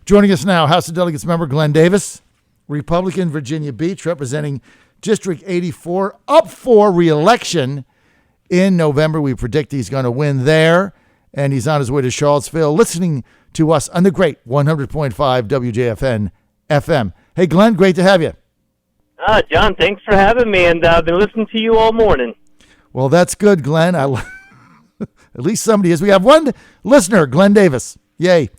Joining us now, House of Delegates member Glenn Davis, Republican, Virginia Beach, representing District 84, up for re-election in November. We predict he's going to win there, and he's on his way to Charlottesville, listening to us on the great 100.5 WJFN FM. Hey, Glenn, great to have you. John, thanks for having me, and I've been listening to you all morning. Well, that's good, Glenn. At least somebody is. We have one listener, Glenn Davis. Yay.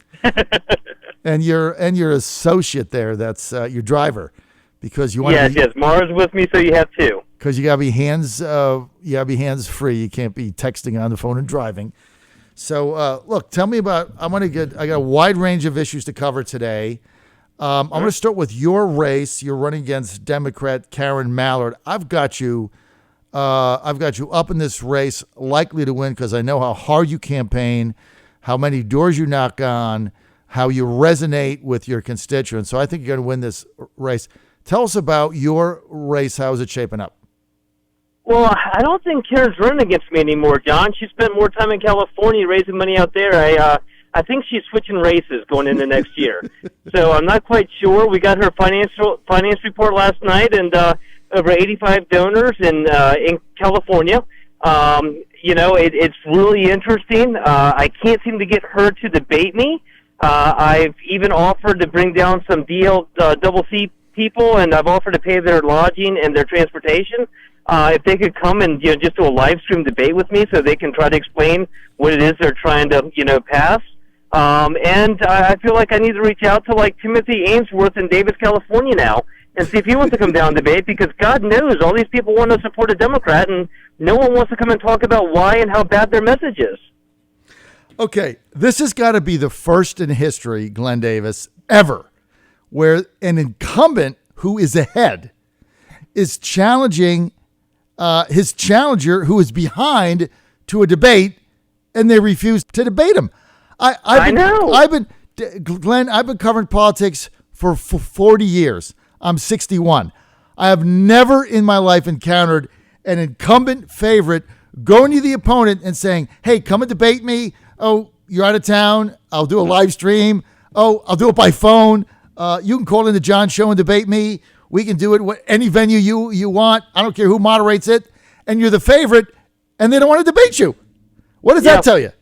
And your associate there, that's your driver, because you want to Yes, Mara's with me, so you have two. Because you gotta be hands free. You can't be texting on the phone and driving. So look, tell me about. I got a wide range of issues to cover today. I'm going to start with your race. You're running against Democrat Karen Mallard. I've got you up in this race, likely to win, because I know how hard you campaign, how many doors you knock on, how you resonate with your constituents. So I think you're going to win this race. Tell us about your race. How is it shaping up? Well, I don't think Karen's running against me anymore, John. She spent more time in California raising money out there. I think she's switching races going into next year. So I'm not quite sure. We got her finance report last night, and over 85 donors in California. It's really interesting. I can't seem to get her to debate me. I've even offered to bring down some DLCC people, and I've offered to pay their lodging and their transportation. If they could come and just do a live stream debate with me, so they can try to explain what it is they're trying to pass. And I feel like I need to reach out to like Timothy Ainsworth in Davis, California now, and see if he wants to come down and debate, because God knows all these people want to support a Democrat, and no one wants to come and talk about why and how bad their message is. Okay, this has got to be the first in history, Glenn Davis, ever, where an incumbent who is ahead is challenging his challenger who is behind to a debate, and they refuse to debate him. I know. Glenn, I've been covering politics for 40 years. I'm 61. I have never in my life encountered an incumbent favorite going to the opponent and saying, hey, come and debate me. Oh, you're out of town. I'll do a live stream. Oh, I'll do it by phone. You can call in the John Show and debate me. We can do it any venue you want. I don't care who moderates it. And you're the favorite, and they don't want to debate you. What does that tell you?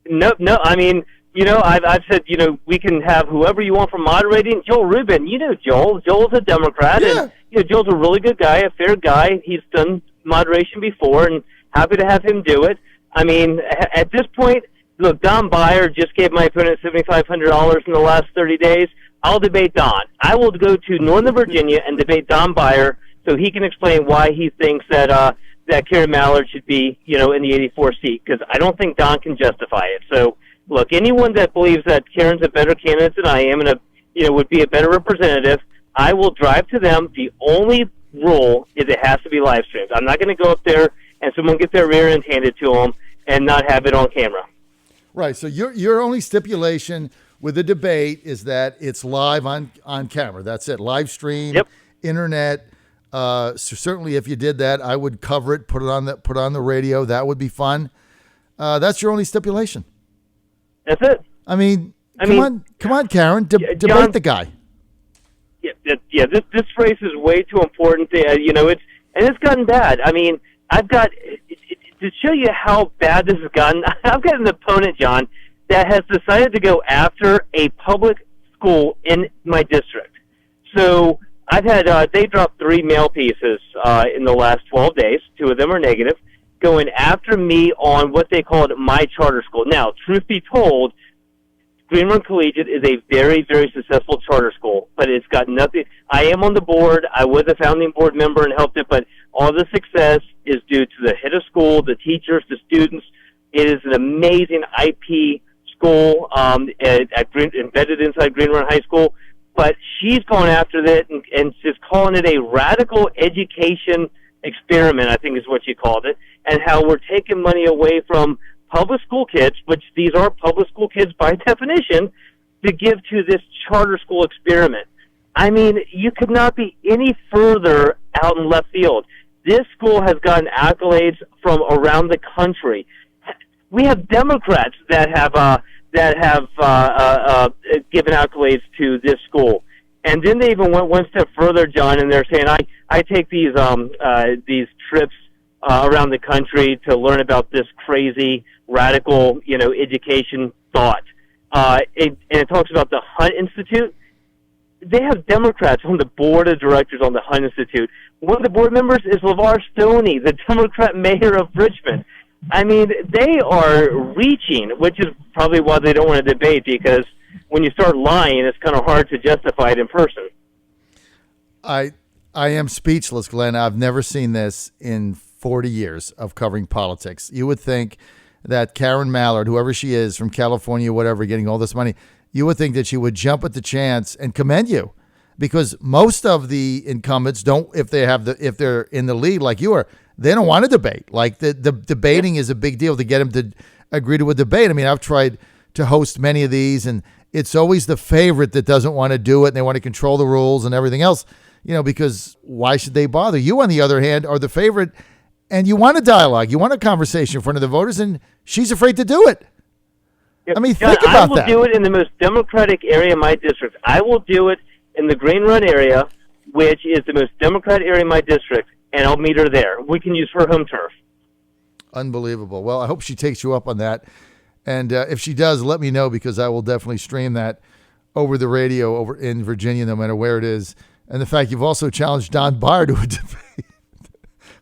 No. I mean, I've said, we can have whoever you want for moderating. Joel Rubin, Joel. Joel's a Democrat, and Joel's a really good guy, a fair guy. He's done moderation before, and happy to have him do it. I mean, at this point, look, Don Beyer just gave my opponent $7,500 in the last 30 days. I'll debate Don. I will go to Northern Virginia and debate Don Beyer so he can explain why he thinks that Karen Mallard should be, in the 84 seat, because I don't think Don can justify it. So, look, anyone that believes that Karen's a better candidate than I am and would be a better representative, I will drive to them. The only rule is it has to be live streamed. I'm not going to go up there and someone get their rear end handed to them and not have it on camera. Right. So your only stipulation with the debate is that it's live on camera. That's it. Live stream, internet. So certainly, if you did that, I would cover it, put it on the radio. That would be fun. That's your only stipulation. That's it. I mean, come on, Karen, debate John, the guy. Yeah. This race is way too important. It's gotten bad. I mean, I've got to show you how bad this has gotten. I've got an opponent, John, that has decided to go after a public school in my district. So I've had they dropped 3 mail pieces in the last 12 days. 2 of them are negative, going after me on what they called my charter school. Now, truth be told, Green Run Collegiate is a very, very successful charter school, but it's got nothing. I am on the board. I was a founding board member and helped it, but all the success is due to the head of school, the teachers, the students. It is an amazing IP school embedded inside Green Run High School, but she's going after it and just calling it a radical education experiment, I think is what she called it, and how we're taking money away from public school kids, which these are public school kids by definition, to give to this charter school experiment. I mean, you could not be any further out in left field. This school has gotten accolades from around the country. We have Democrats that have that have given accolades to this school. And then they even went one step further, John, and they're saying, I take these trips around the country to learn about this crazy, radical, education thought. And it talks about the Hunt Institute. They have Democrats on the board of directors on the Hunt Institute. One of the board members is LeVar Stoney, the Democrat mayor of Richmond. I mean, they are reaching, which is probably why they don't want to debate, because when you start lying, it's kind of hard to justify it in person. I am speechless, Glenn. I've never seen this in 40 years of covering politics. You would think that Karen Mallard, whoever she is from California, whatever, getting all this money, you would think that she would jump at the chance and commend you, because most of the incumbents don't, if they're in the lead like you are, they don't want to debate. Like the debating is a big deal to get them to agree to a debate. I mean, I've tried to host many of these, and it's always the favorite that doesn't want to do it, and they want to control the rules and everything else, because why should they bother? You, on the other hand, are the favorite, and you want a dialogue. You want a conversation in front of the voters, and she's afraid to do it. I mean, John, think about that. I will do it in the most Democratic area of my district. I will do it in the Green Run area, which is the most Democratic area of my district, and I'll meet her there. We can use her home turf. Unbelievable. Well, I hope she takes you up on that. And if she does, let me know, because I will definitely stream that over the radio over in Virginia, no matter where it is. And the fact you've also challenged Don Beyer to a debate.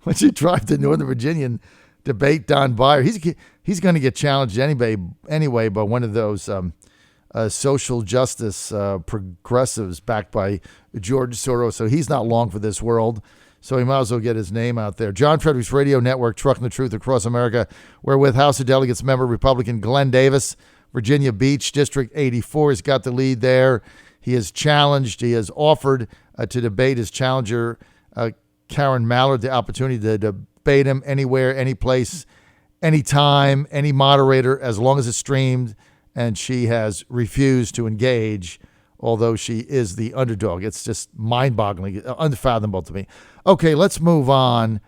Once you drive to Northern Virginia and debate Don Beyer, he's going to get challenged anyway by one of those social justice progressives backed by George Soros. So he's not long for this world. So he might as well get his name out there. John Fredericks Radio Network, trucking the truth across America. We're with House of Delegates member Republican Glenn Davis, Virginia Beach, District 84. He's got the lead there. He has offered to debate his challenger, Karen Mallard, the opportunity to debate him anywhere, any place, anytime, any moderator, as long as it's streamed. And she has refused to engage, although she is the underdog. It's just mind-boggling, unfathomable to me. Okay, let's move on.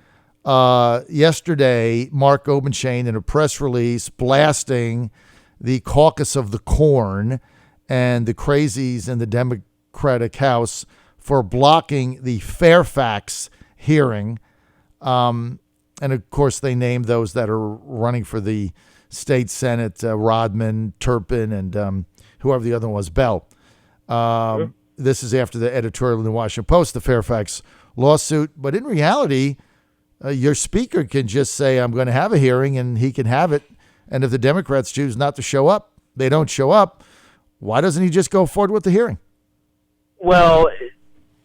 Yesterday, Mark Obenshain, in a press release, blasting the caucus of the corn and the crazies in the Democratic House for blocking the Fairfax hearing. And, of course, they named those that are running for the state Senate, Rodman, Turpin, and whoever the other one was, Bell. Sure. This is after the editorial in the Washington Post, the Fairfax lawsuit. But in reality, your speaker can just say, I'm going to have a hearing, and he can have it. And if the Democrats choose not to show up, they don't show up. Why doesn't he just go forward with the hearing? Well,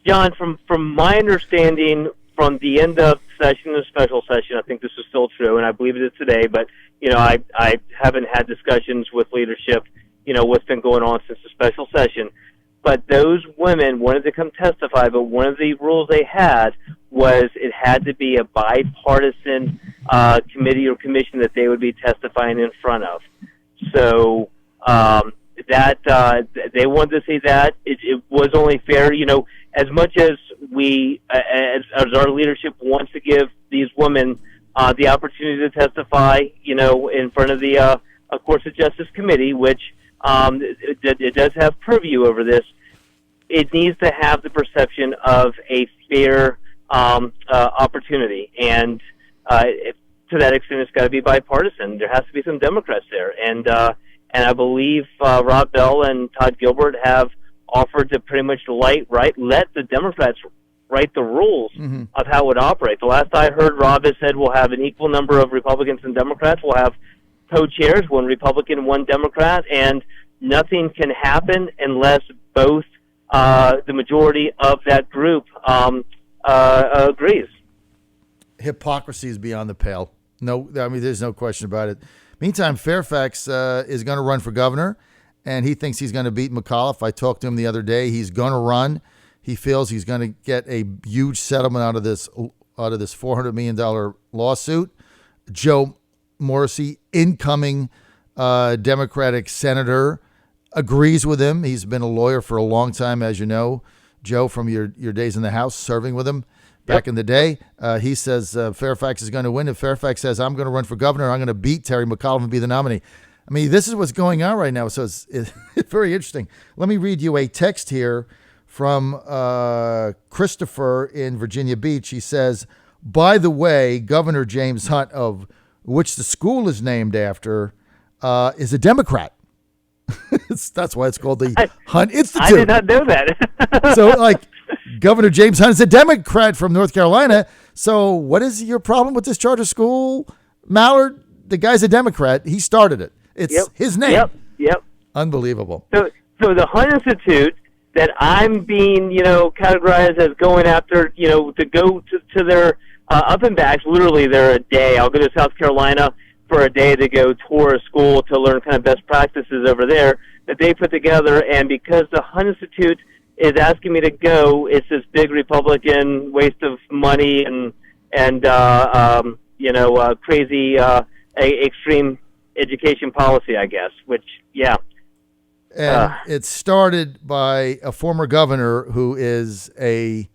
John, from my understanding, from the end of session to special session, I think this is still true, and I believe it is today, but, I haven't had discussions with leadership, what's been going on since the special session. But those women wanted to come testify, but one of the rules they had was it had to be a bipartisan committee or commission that they would be testifying in front of. So that they wanted to see that. It was only fair, as much as we, as our leadership wants to give these women the opportunity to testify, in front of the of course, the Justice Committee, which it does have purview over this. It needs to have the perception of a fair opportunity, and to that extent, it's got to be bipartisan. There has to be some Democrats there, and I believe Rob Bell and Todd Gilbert have offered to pretty much let the Democrats write the rules of how it would operate. The last I heard, Rob has said we'll have an equal number of Republicans and Democrats. We'll have co-chairs, one Republican, one Democrat, and nothing can happen unless both the majority of that group agrees. Hypocrisy is beyond the pale. No, I mean, there's no question about it. Meantime, Fairfax is going to run for governor, and he thinks he's going to beat McAuliffe. I talked to him the other day. He's going to run. He feels he's going to get a huge settlement out of this $400 million lawsuit. Joe Morrissey, incoming Democratic senator, agrees with him. He's been a lawyer for a long time, as you know, Joe, from your days in the House, serving with him back in the day. He says Fairfax is going to win. If Fairfax says, I'm going to run for governor, I'm going to beat Terry McAuliffe and be the nominee. I mean, this is what's going on right now. So it's very interesting. Let me read you a text here from Christopher in Virginia Beach. He says, by the way, Governor James Hunt, of which the school is named after, is a Democrat. That's why it's called the Hunt Institute. I did not know that. So, like, Governor James Hunt is a Democrat from North Carolina. So what is your problem with this charter school, Mallard? The guy's a Democrat. He started it. It's his name. Yep. Unbelievable. So the Hunt Institute that I'm being, categorized as going after, to go to their up and backs, literally they're a day. I'll go to South Carolina for a day to go tour a school to learn kind of best practices over there that they put together. And because the Hunt Institute is asking me to go, it's this big Republican waste of money and crazy extreme education policy, I guess, which, yeah. And it started by a former governor who is a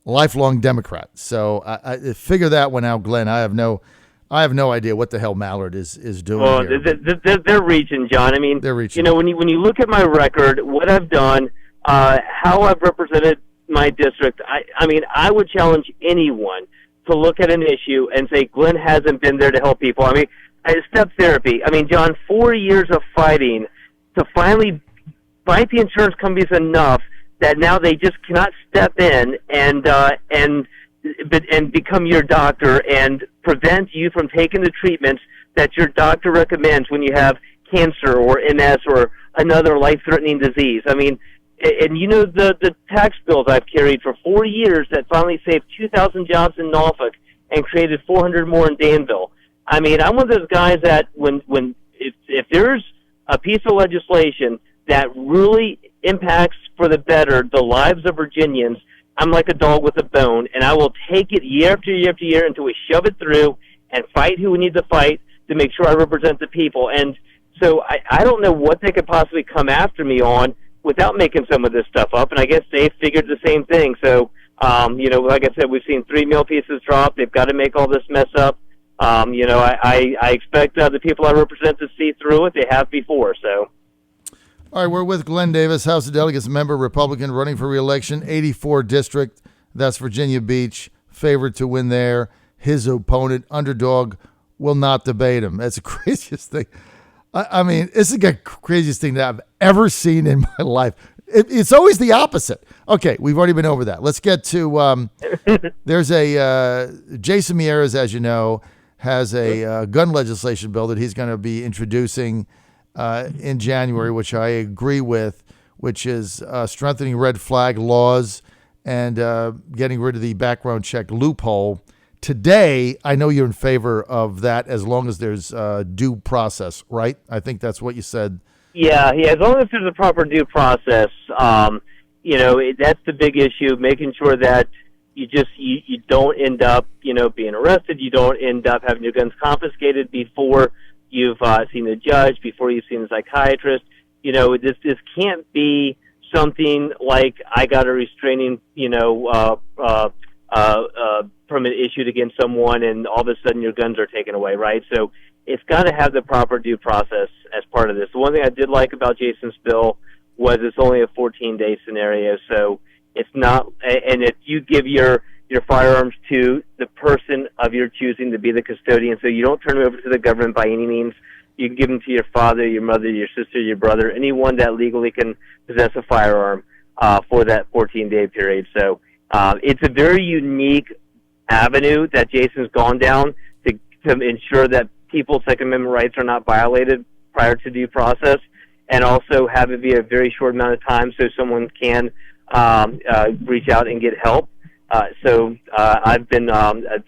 lifelong Democrat. So I figure that one out, Glenn. I have no idea what the hell Mallard is doing here. They're reaching, John. I mean, they're reaching. When you look at my record, what I've done, how I've represented my district, I would challenge anyone to look at an issue and say Glenn hasn't been there to help people. I mean, step therapy. I mean, John, 4 years of fighting to finally fight the insurance companies enough that now they just cannot step in and become your doctor and prevent you from taking the treatments that your doctor recommends when you have cancer or MS or another life-threatening disease. I mean, and the tax bills I've carried for 4 years that finally saved 2,000 jobs in Norfolk and created 400 more in Danville. I mean, I'm one of those guys that if there's a piece of legislation that really impacts for the better the lives of Virginians, I'm like a dog with a bone, and I will take it year after year after year until we shove it through and fight who we need to fight to make sure I represent the people. And so I don't know what they could possibly come after me on without making some of this stuff up, and I guess they figured the same thing. So, like I said, we've seen 3 meal pieces drop. They've got to make all this mess up. I expect the people I represent to see through it. They have before, so. All right, we're with Glenn Davis, House of Delegates member, Republican, running for re-election, 84 district. That's Virginia Beach, favored to win there. His opponent, Underdog, will not debate him. That's the craziest thing. I mean, this is the craziest thing that I've ever seen in my life. It's always the opposite. Okay, we've already been over that. Let's get to, there's Jason Mieres, as you know, has a gun legislation bill that he's going to be introducing in January, which I agree with, which is strengthening red flag laws and getting rid of the background check loophole. Today, I know you're in favor of that as long as there's due process, right? I think that's what you said. Yeah, as long as there's a proper due process, that's the big issue, making sure that you don't end up, being arrested, you don't end up having your guns confiscated before you've seen the judge, before you've seen the psychiatrist. This can't be something like I got a restraining, permit issued against someone and all of a sudden your guns are taken away, right? So it's got to have the proper due process as part of this. The one thing I did like about Jason's bill was it's only a 14-day scenario, so it's not, and if you give your firearms to the person of your choosing to be the custodian, so you don't turn them over to the government by any means. You can give them to your father, your mother, your sister, your brother, anyone that legally can possess a firearm for that 14-day period. So it's a very unique avenue that Jason's gone down to ensure that people's Second Amendment rights are not violated prior to due process, and also have it be a very short amount of time so someone can reach out and get help. So I've been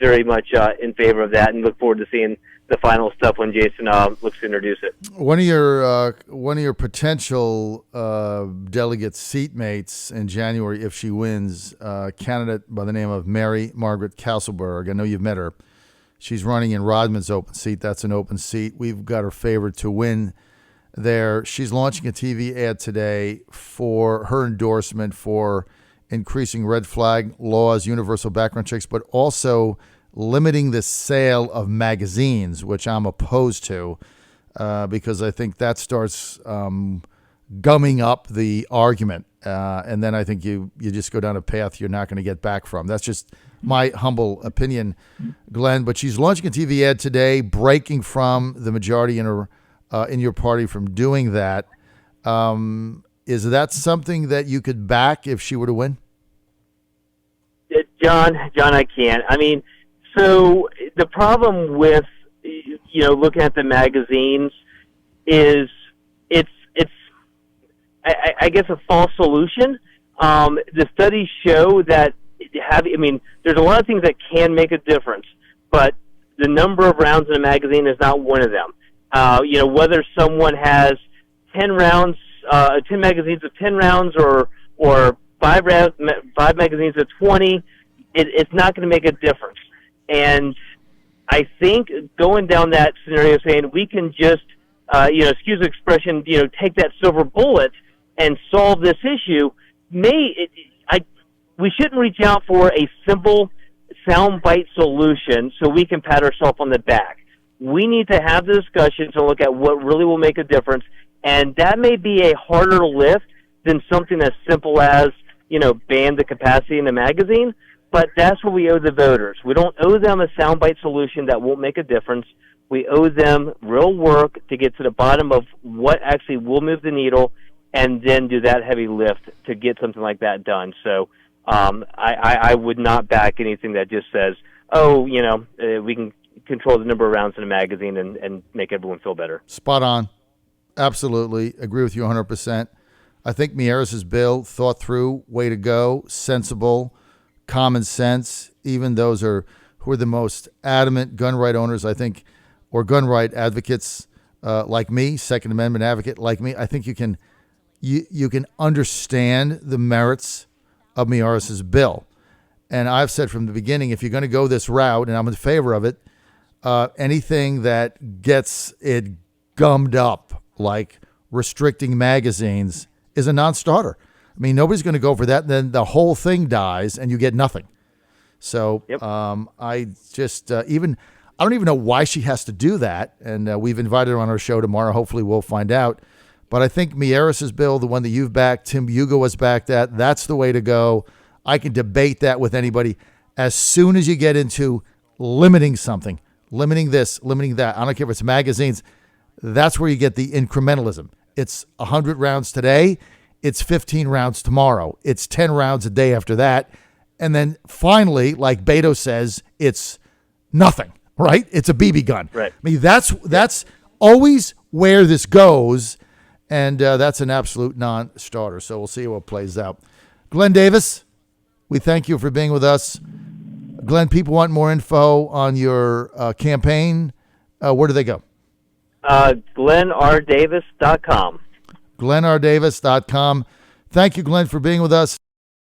very much in favor of that and look forward to seeing the final stuff when Jason looks to introduce it. One of your potential delegate seatmates in January, if she wins, candidate by the name of Mary Margaret Castleberg. I know you've met her. She's running in Rodman's open seat. That's an open seat. We've got her favored to win there. She's launching a TV ad today for her endorsement for increasing red flag laws, universal background checks, but also limiting the sale of magazines, which I'm opposed to. because I think that starts gumming up the argument. And then I think you just go down a path you're not going to get back from. That's just my humble opinion, Glenn. But she's launching a TV ad today, breaking from the majority in your party from doing that. Is that something that you could back if she were to win? John, I can't. I mean, so the problem with looking at the magazines is it's I guess a false solution. The studies show that there's a lot of things that can make a difference, but the number of rounds in a magazine is not one of them. Whether someone has 10 magazines of 10 rounds or five magazines of 20, it's not going to make a difference. And I think going down that scenario, saying we can just, excuse the expression, take that silver bullet and solve this issue, we shouldn't reach out for a simple soundbite solution so we can pat ourselves on the back. We need to have the discussion to look at what really will make a difference, and that may be a harder lift than something as simple as, ban the capacity in the magazine, but that's what we owe the voters. We don't owe them a soundbite solution that won't make a difference. We owe them real work to get to the bottom of what actually will move the needle, and then do that heavy lift to get something like that done. So I would not back anything that just says, we can control the number of rounds in a magazine and make everyone feel better. Spot on. Absolutely. Agree with you 100%. I think Miyares' bill, thought through, way to go, sensible, common sense. Even those who are the most adamant gun right owners, I think, or gun right advocates like me, Second Amendment advocate like me, I think you can understand the merits of Miyares' bill. And I've said from the beginning, if you're going to go this route, and I'm in favor of it, anything that gets it gummed up, like restricting magazines, is a non-starter. I mean, nobody's going to go for that. And then the whole thing dies and you get nothing. So yep. I don't even know why she has to do that. And we've invited her on our show tomorrow. Hopefully we'll find out. But I think Miyares' bill, the one that you've backed, Tim Hugo has backed that's the way to go. I can debate that with anybody. As soon as you get into limiting something, limiting this, limiting that, I don't care if it's magazines, that's where you get the incrementalism. It's 100 rounds today. It's 15 rounds tomorrow. It's 10 rounds a day after that. And then finally, like Beto says, it's nothing, right? It's a BB gun. Right. I mean, that's always where this goes. And that's an absolute non-starter. So we'll see how it plays out. Glenn Davis, we thank you for being with us. Glenn, people want more info on your campaign. Where do they go? GlennRDavis.com. GlennRDavis.com. Thank you, Glenn, for being with us.